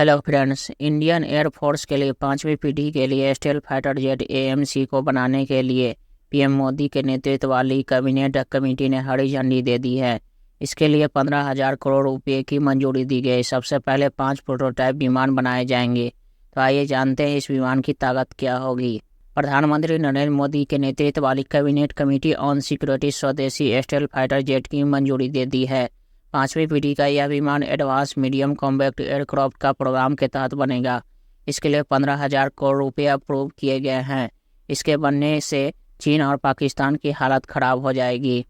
Hello friends, Indian air force के लिए 5वीं पीढ़ी के लिए स्टेल्थ फाइटर जेट एएमसी को बनाने के लिए पीएम मोदी के नेतृत्व वाली कैबिनेट कमेटी ने हरी झंडी दे दी है। इसके लिए 15,000 करोड़ रुपए की मंजूरी दी गई। सबसे पहले 5 प्रोटोटाइप विमान बनाए जाएंगे। तो आइए जानते हैं इस विमान की ताकत क्या होगी। प्रधानमंत्री नरेंद्र मोदी के नेतृत्व वाली कैबिनेट कमेटी ऑन सिक्योरिटी स्वदेशी स्टेल्थ फाइटर जेट की मंजूरी दे दी है। 5वीं पीढ़ी का यह विमान एडवांस मीडियम कॉम्पैक्ट एयरक्राफ्ट का प्रोग्राम के तहत बनेगा। इसके लिए 15,000 करोड़ रुपये अप्रूव किए गए हैं। इसके बनने से चीन और पाकिस्तान की हालत खराब हो जाएगी।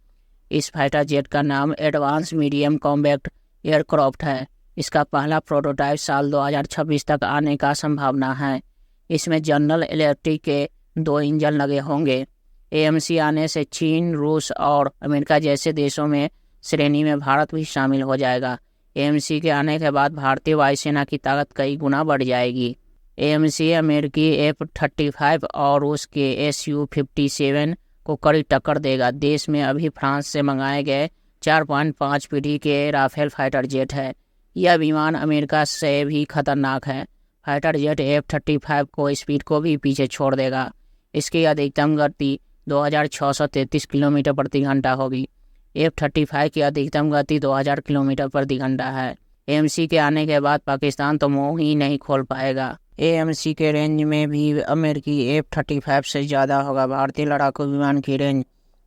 इस फाइटर जेट का नाम एडवांस मीडियम कॉम्पैक्ट एयरक्राफ्ट है। इसका पहला प्रोटोटाइप साल 2026 तक आने का संभावना है। इसमें जनरल इलेक्ट्रिक के 2 इंजन लगे होंगे। एएमसी आने से चीन, रूस और अमेरिका जैसे देशों में श्रेणी में भारत भी शामिल हो जाएगा। एएमसी के आने के बाद भारतीय वायुसेना की ताकत कई गुना बढ़ जाएगी। एएमसी अमेरिकी F-35 और रूस के Su-57 को कड़ी टक्कर देगा। देश में अभी फ्रांस से मंगाए गए 4.5 पीढ़ी के राफेल फाइटर जेट है। यह विमान अमेरिका से भी खतरनाक है। फाइटर जेट F-35 को स्पीड को भी पीछे छोड़ देगा। इसकी अधिकतम गति 2,633 किलोमीटर प्रति घंटा होगी। F-35 की अधिकतम गति 2,000 किलोमीटर प्रति घंटा है। एएमसी के आने के बाद पाकिस्तान तो मुंह ही नहीं खोल पाएगा। एएमसी के रेंज में भी अमेरिकी F-35 से ज़्यादा होगा। भारतीय लड़ाकू विमान की रेंज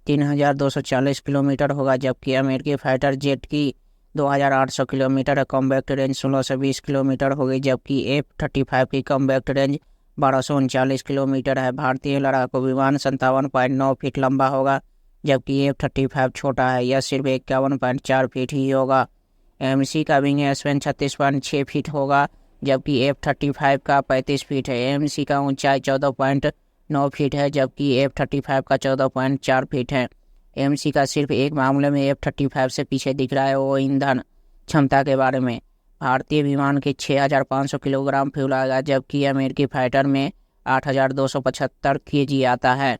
3,240 किलोमीटर होगा, जबकि अमेरिकी फाइटर जेट की 2,800 किलोमीटर है। कॉम्पैक्ट रेंज 16 से 20 किलोमीटर होगी, जबकि F-35 की कॉम्पैक्ट रेंज 1,239 किलोमीटर है। भारतीय लड़ाकू विमान 57.9 फीट लंबा होगा, जबकि F-35 छोटा है। यह सिर्फ 51.4 फीट ही होगा। एएमसी का विंग स्पैन 36.6 फीट होगा, जबकि F-35 का 35 फीट है। एएमसी का ऊंचाई 14.9 फीट है, जबकि F-35 का 14.4 फीट है। एएमसी का सिर्फ एक मामले में F-35 से पीछे दिख रहा है, वो ईंधन क्षमता के बारे में। भारतीय विमान के 6,500 किलोग्राम फ्यूल आएगा, जबकि अमेरिकी फाइटर में 8,275 kg आता है।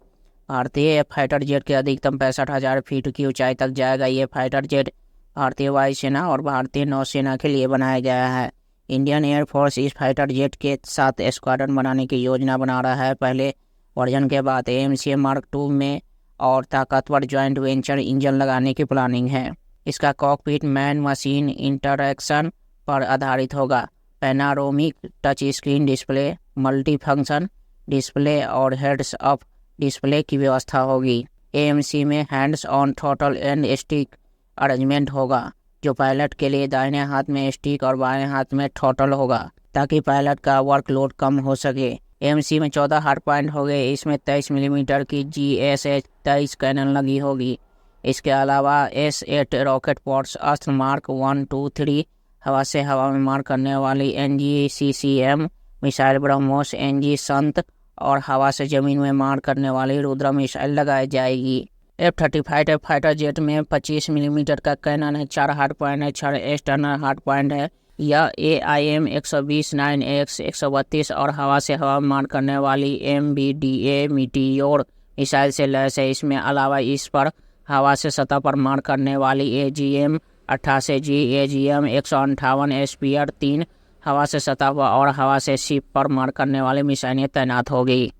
भारतीय फाइटर जेट के अधिकतम 65,000 फीट की ऊंचाई तक जाएगा। ये फाइटर जेट भारतीय वायुसेना और भारतीय नौसेना के लिए बनाया गया है। इंडियन एयरफोर्स इस फाइटर जेट के साथ स्क्वाड्रन बनाने की योजना बना रहा है। पहले वर्जन के बाद एएमसी मार्क 2 में और ताकतवर जॉइंट वेंचर इंजन लगाने की प्लानिंग है। इसका कॉकपिट मैन मशीन इंटरैक्शन पर आधारित होगा। Panoramic touch screen display, multi function display और हेड्स अप डिस्प्ले की व्यवस्था होगी। एएमसी में hands on throttle and stick arrangement होगा, जो पायलट के लिए दाहिने हाथ में स्टिक और बाएं हाथ में थ्रॉटल होगा, ताकि पायलट का वर्कलोड कम हो सके। एएमसी में 14 हार्ड पॉइंट हो गए। इसमें 23 मिलीमीटर की GSH-23 कैनन लगी होगी। इसके अलावा S-8 रॉकेट पोर्ट्स, अस्त्र मार्क 1, 2, 3, हवा से हवा में मार करने वाली NG-CCM मिसाइल, ब्रह्मोस NG संत और हवा से जमीन में मार करने वाली रुद्र मिसाइल लगाई जाएगी। F-35 फाइटर जेट में 25 मिलीमीटर का कैनन है, 4 हार्ड पॉइंट है, 6 एक्सटर्नल हार्ड पॉइंट है। यह AIM-120 9X 132 और हवा से हवा में मार करने वाली MBDA मीटियोर मिसाइल से लैस है। इसमें अलावा इस पर हवा से सतह पर मार करने वाली AGM-88G, AGM-158 स्पीयर 3 हवा से सतह पर और हवा से शिप पर मार करने वाली मिसाइलें तैनात होगी।